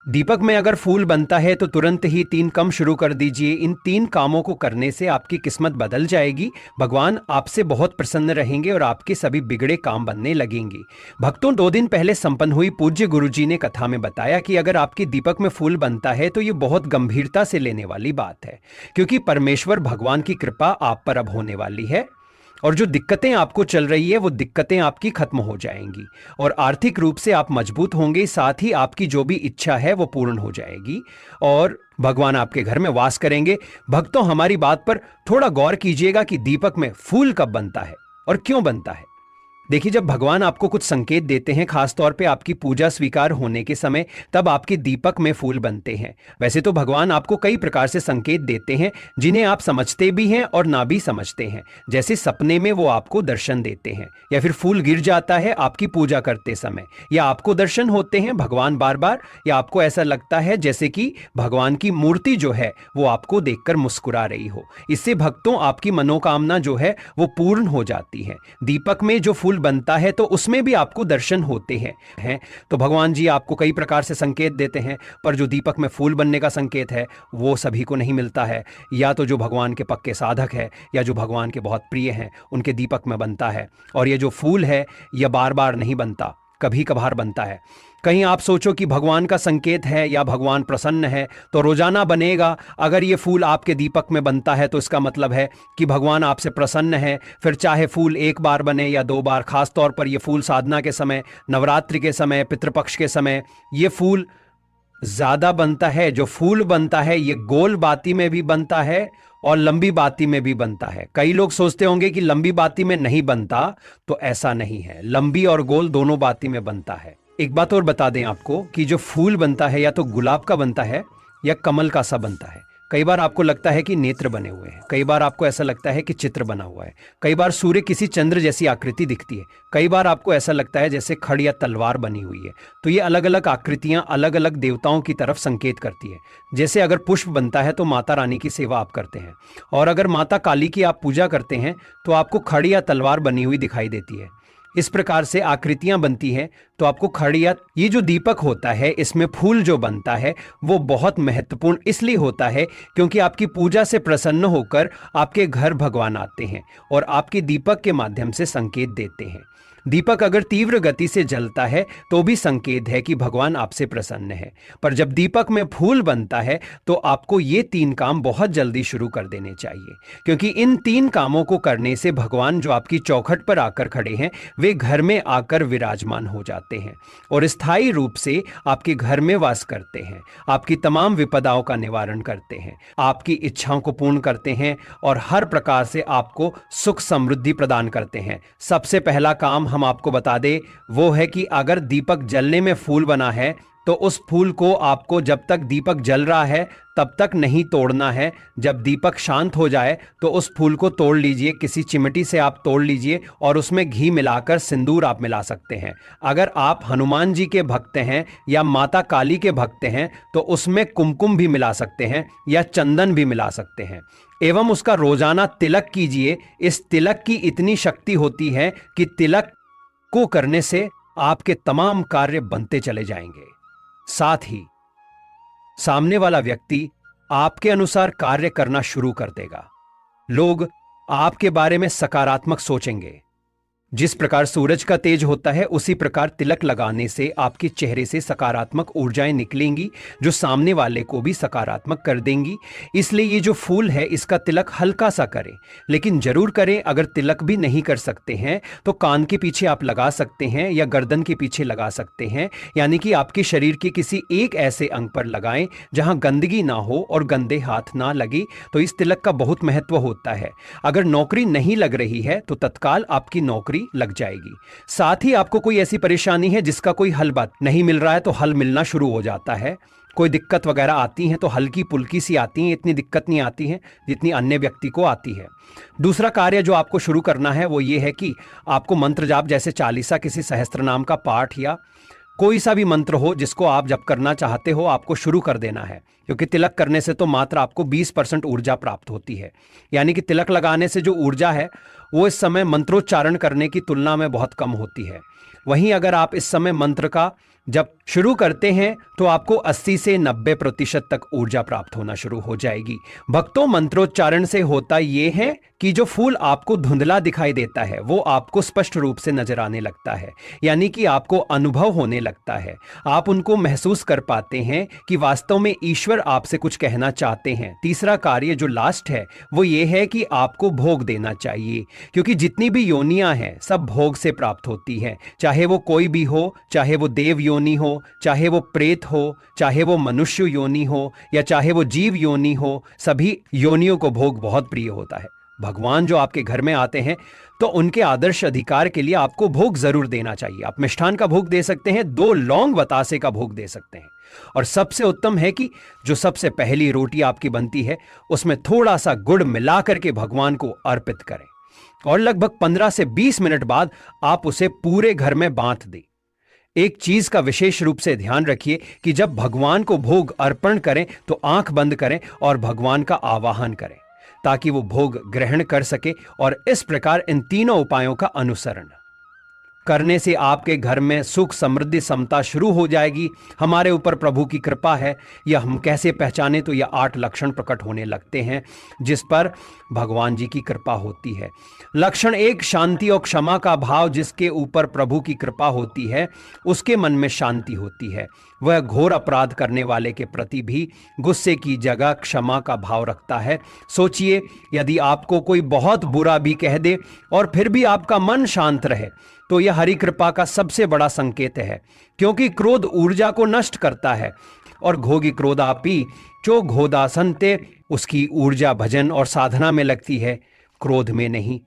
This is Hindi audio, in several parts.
दीपक में अगर फूल बनता है तो तुरंत ही 3 कम शुरू कर दीजिए। इन 3 कामों को करने से आपकी किस्मत बदल जाएगी। भगवान आपसे बहुत प्रसन्न रहेंगे और आपके सभी बिगड़े काम बनने लगेंगे। भक्तों, 2 दिन पहले संपन्न हुई पूज्य गुरुजी ने कथा में बताया कि अगर आपके दीपक में फूल बनता है तो ये बहुत गंभीरता से लेने वाली बात है, क्योंकि परमेश्वर भगवान की कृपा आप पर अब होने वाली है और जो दिक्कतें आपको चल रही है वो दिक्कतें आपकी खत्म हो जाएंगी और आर्थिक रूप से आप मजबूत होंगे। साथ ही आपकी जो भी इच्छा है वो पूर्ण हो जाएगी और भगवान आपके घर में वास करेंगे। भक्तों, हमारी बात पर थोड़ा गौर कीजिएगा कि दीपक में फूल कब बनता है और क्यों बनता है। देखिए, जब भगवान आपको कुछ संकेत देते हैं, खासतौर पे आपकी पूजा स्वीकार होने के समय, तब आपके दीपक में फूल बनते हैं। वैसे तो भगवान आपको कई प्रकार से संकेत देते हैं जिन्हें आप समझते भी हैं और ना भी समझते हैं। जैसे सपने में वो आपको दर्शन देते हैं, या फिर फूल गिर जाता है आपकी पूजा करते समय, या आपको दर्शन होते हैं भगवान बार बार, या आपको ऐसा लगता है जैसे कि भगवान की मूर्ति जो है वो आपको देखकर मुस्कुरा रही हो। इससे भक्तों, आपकी मनोकामना जो है वो पूर्ण हो जाती है। दीपक में जो फूल बनता है तो उसमें भी आपको दर्शन होते हैं। तो भगवान जी आपको कई प्रकार से संकेत देते हैं, पर जो दीपक में फूल बनने का संकेत है वो सभी को नहीं मिलता है। या तो जो भगवान के पक्के साधक है या जो भगवान के बहुत प्रिय हैं उनके दीपक में बनता है। और ये जो फूल है यह बार बार नहीं बनता, कभी कभार बनता है। कहीं आप सोचो कि भगवान का संकेत है या भगवान प्रसन्न है तो रोजाना बनेगा। अगर ये फूल आपके दीपक में बनता है तो इसका मतलब है कि भगवान आपसे प्रसन्न है। फिर चाहे फूल 1 बार बने या 2 बार, खास तौर पर ये फूल साधना के समय, नवरात्रि के समय, पितृपक्ष के समय ये फूल ज्यादा बनता है। जो फूल बनता है ये गोल बाती में भी बनता है और लंबी बाती में भी बनता है। कई लोग सोचते होंगे कि लंबी बाती में नहीं बनता, तो ऐसा नहीं है, लंबी और गोल दोनों बाती में बनता है। एक बात और बता दें आपको कि जो फूल बनता है या तो गुलाब का बनता है या कमल का सा बनता है। कई बार आपको लगता है कि नेत्र बने हुए हैं, कई बार आपको ऐसा लगता है कि चित्र बना हुआ है, कई बार सूर्य किसी चंद्र जैसी आकृति दिखती है, कई बार आपको ऐसा लगता है जैसे खड़ या तलवार बनी हुई है। तो ये अलग अलग आकृतियां अलग अलग देवताओं की तरफ संकेत करती है। जैसे अगर पुष्प बनता है तो माता रानी की सेवा आप करते हैं, और अगर माता काली की आप पूजा करते हैं तो आपको खड़ या तलवार बनी हुई दिखाई देती है। इस प्रकार से आकृतियां बनती हैं तो आपको खड़िया, ये जो दीपक होता है इसमें फूल जो बनता है वो बहुत महत्वपूर्ण इसलिए होता है क्योंकि आपकी पूजा से प्रसन्न होकर आपके घर भगवान आते हैं और आपके दीपक के माध्यम से संकेत देते हैं। दीपक अगर तीव्र गति से जलता है तो भी संकेत है कि भगवान आपसे प्रसन्न है। पर जब दीपक में फूल बनता है तो आपको ये 3 काम बहुत जल्दी शुरू कर देने चाहिए, क्योंकि इन 3 कामों को करने से भगवान जो आपकी चौखट पर आकर खड़े हैं वे घर में आकर विराजमान हो जाते हैं और स्थायी रूप से आपके घर में वास करते हैं, आपकी तमाम विपदाओं का निवारण करते हैं, आपकी इच्छाओं को पूर्ण करते हैं और हर प्रकार से आपको सुख समृद्धि प्रदान करते हैं। सबसे पहला काम हम आपको बता दें वो है कि अगर दीपक जलने में फूल बना है तो उस फूल को आपको जब तक दीपक जल रहा है तब तक नहीं तोड़ना है। जब दीपक शांत हो जाए तो उस फूल को तोड़ लीजिए, किसी चिमटी से आप तोड़ लीजिए और उसमें घी मिलाकर सिंदूर आप मिला सकते हैं। अगर आप हनुमान जी के भक्त हैं या माता काली के भक्त हैं तो उसमें कुमकुम भी मिला सकते हैं या चंदन भी मिला सकते हैं, एवं उसका रोजाना तिलक कीजिए। इस तिलक की इतनी शक्ति होती है कि तिलक को करने से आपके तमाम कार्य बनते चले जाएंगे। साथ ही सामने वाला व्यक्ति आपके अनुसार कार्य करना शुरू कर देगा। लोग आपके बारे में सकारात्मक सोचेंगे। जिस प्रकार सूरज का तेज होता है उसी प्रकार तिलक लगाने से आपके चेहरे से सकारात्मक ऊर्जाएं निकलेंगी जो सामने वाले को भी सकारात्मक कर देंगी। इसलिए ये जो फूल है इसका तिलक हल्का सा करें, लेकिन जरूर करें। अगर तिलक भी नहीं कर सकते हैं तो कान के पीछे आप लगा सकते हैं या गर्दन के पीछे लगा सकते हैं, यानी कि आपके शरीर के किसी एक ऐसे अंग पर लगाएं जहां गंदगी ना हो और गंदे हाथ ना लगे। तो इस तिलक का बहुत महत्व होता है। अगर नौकरी नहीं लग रही है तो तत्काल आपकी नौकरी लग जाएगी। साथ ही आपको कोई ऐसी परेशानी है जिसका कोई हल बात नहीं मिल रहा है तो हल मिलना शुरू हो जाता है। कोई दिक्कत वगैरह आती हैं तो हल्की पुल्की सी आती हैं, इतनी दिक्कत नहीं आती है जितनी अन्य व्यक्ति को आती है। दूसरा कार्य जो आपको शुरू करना है वो ये है कि आपको मंत्र जाप, जैसे चालीसा, किसी सहस्त्र नाम का पाठ या कोई सा भी मंत्र हो जिसको आप जप करना चाहते हो, आपको शुरू कर देना है। क्योंकि तिलक करने से तो मात्र आपको 20% ऊर्जा प्राप्त होती है, यानी कि तिलक लगाने से जो ऊर्जा है वो इस समय मंत्रोच्चारण करने की तुलना में बहुत कम होती है। वहीं अगर आप इस समय मंत्र का जब शुरू करते हैं तो आपको 80 से 90% तक ऊर्जा प्राप्त होना शुरू हो जाएगी। भक्तों, मंत्रोच्चारण से होता यह है कि जो फूल आपको धुंधला दिखाई देता है वो आपको स्पष्ट रूप से नजर आने लगता है, यानी कि आपको अनुभव होने लगता है। आप उनको महसूस कर पाते हैं कि वास्तव में ईश्वर आपसे कुछ कहना चाहते हैं। तीसरा कार्य जो लास्ट है वो ये है कि आपको भोग देना चाहिए, क्योंकि जितनी भी योनियां हैं सब भोग से प्राप्त होती हैं। चाहे वो कोई भी हो, चाहे वो देव योनि हो, चाहे वो प्रेत हो, चाहे वो मनुष्य योनि हो या चाहे वो जीव योनि हो, सभी योनियों को भोग बहुत प्रिय होता है। भगवान जो आपके घर में आते हैं तो उनके आदर्श अधिकार के लिए आपको भोग जरूर देना चाहिए। आप मिष्ठान का भोग दे सकते हैं, 2 लौंग बतासे का भोग दे सकते हैं, और सबसे उत्तम है कि जो सबसे पहली रोटी आपकी बनती है उसमें थोड़ा सा गुड़ मिलाकर के भगवान को अर्पित करें और लगभग 15 से 20 मिनट बाद आप उसे पूरे घर में बांट दें। एक चीज का विशेष रूप से ध्यान रखिए कि जब भगवान को भोग अर्पण करें तो आंख बंद करें और भगवान का आवाहन करें ताकि वो भोग ग्रहण कर सके, और इस प्रकार इन तीनों उपायों का अनुसरण करने से आपके घर में सुख, समृद्धि, समता शुरू हो जाएगी। हमारे ऊपर प्रभु की कृपा है, यह हम कैसे पहचाने तो यह 8 लक्षण प्रकट होने लगते हैं जिस पर भगवान जी की कृपा होती है। लक्षण 1, शांति और क्षमा का भाव। जिसके ऊपर प्रभु की कृपा होती है उसके मन में शांति होती है। वह घोर अपराध करने वाले के प्रति भी गुस्से की जगह क्षमा का भाव रखता है। सोचिए, यदि आपको कोई बहुत बुरा भी कह दे और फिर भी आपका मन शांत रहे तो यह हरि कृपा का सबसे बड़ा संकेत है, क्योंकि क्रोध ऊर्जा को नष्ट करता है और घोगी क्रोधापि चो घोदासनते, उसकी ऊर्जा भजन और साधना में लगती है, क्रोध में नहीं।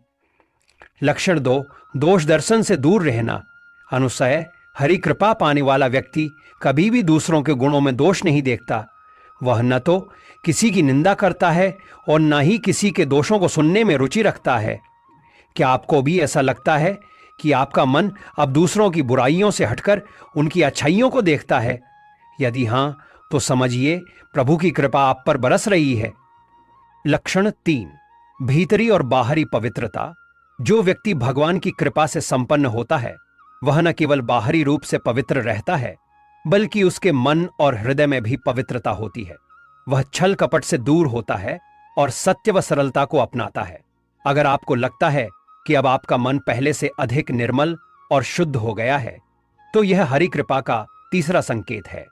लक्षण 2, दोष दर्शन से दूर रहना। अनुसय, हरि कृपा पाने वाला व्यक्ति कभी भी दूसरों के गुणों में दोष नहीं देखता। वह न तो किसी की निंदा करता है और न ही किसी के दोषों को सुनने में रुचि रखता है। क्या आपको भी ऐसा लगता है कि आपका मन अब दूसरों की बुराइयों से हटकर उनकी अच्छाइयों को देखता है? यदि हां, तो समझिए प्रभु की कृपा आप पर बरस रही है। लक्षण 3, भीतरी और बाहरी पवित्रता। जो व्यक्ति भगवान की कृपा से संपन्न होता है वह न केवल बाहरी रूप से पवित्र रहता है बल्कि उसके मन और हृदय में भी पवित्रता होती है। वह छल कपट से दूर होता है और सत्य व सरलता को अपनाता है। अगर आपको लगता है कि अब आपका मन पहले से अधिक निर्मल और शुद्ध हो गया है तो यह हरि कृपा का तीसरा संकेत है।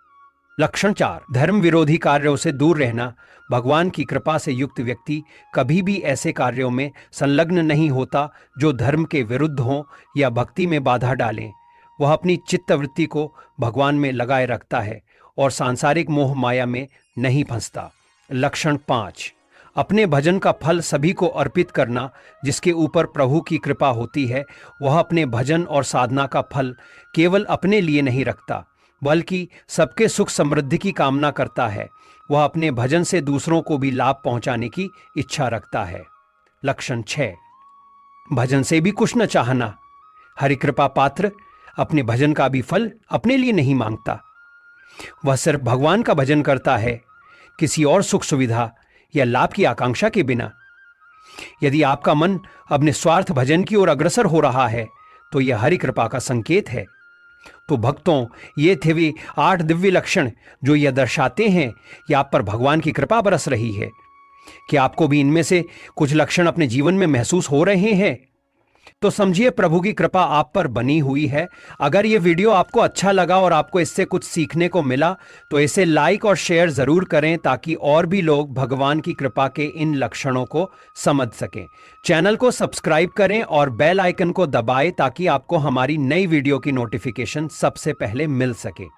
लक्षण 4, धर्म विरोधी कार्यों से दूर रहना। भगवान की कृपा से युक्त व्यक्ति कभी भी ऐसे कार्यों में संलग्न नहीं होता जो धर्म के विरुद्ध हों या भक्ति में बाधा डालें। वह अपनी चित्तवृत्ति को भगवान में लगाए रखता है और सांसारिक मोह माया में नहीं फंसता। लक्षण 5, अपने भजन का फल सभी को अर्पित करना। जिसके ऊपर प्रभु की कृपा होती है वह अपने भजन और साधना का फल केवल अपने लिए नहीं रखता बल्कि सबके सुख समृद्धि की कामना करता है। वह अपने भजन से दूसरों को भी लाभ पहुंचाने की इच्छा रखता है। लक्षण 6, भजन से भी कुछ न चाहना। हरि कृपा पात्र अपने भजन का भी फल अपने लिए नहीं मांगता। वह सिर्फ भगवान का भजन करता है, किसी और सुख सुविधा या लाभ की आकांक्षा के बिना। यदि आपका मन अब निस्वार्थ भजन की ओर अग्रसर हो रहा है तो यह हरि कृपा का संकेत है। तो भक्तों, ये थे वे 8 दिव्य लक्षण जो यह दर्शाते हैं कि आप पर भगवान की कृपा बरस रही है। क्या आपको भी इनमें से कुछ लक्षण अपने जीवन में महसूस हो रहे हैं? तो समझिए प्रभु की कृपा आप पर बनी हुई है। अगर ये वीडियो आपको अच्छा लगा और आपको इससे कुछ सीखने को मिला तो इसे लाइक और शेयर जरूर करें ताकि और भी लोग भगवान की कृपा के इन लक्षणों को समझ सकें। चैनल को सब्सक्राइब करें और बेल आइकन को दबाएं ताकि आपको हमारी नई वीडियो की नोटिफिकेशन सबसे पहले मिल सके।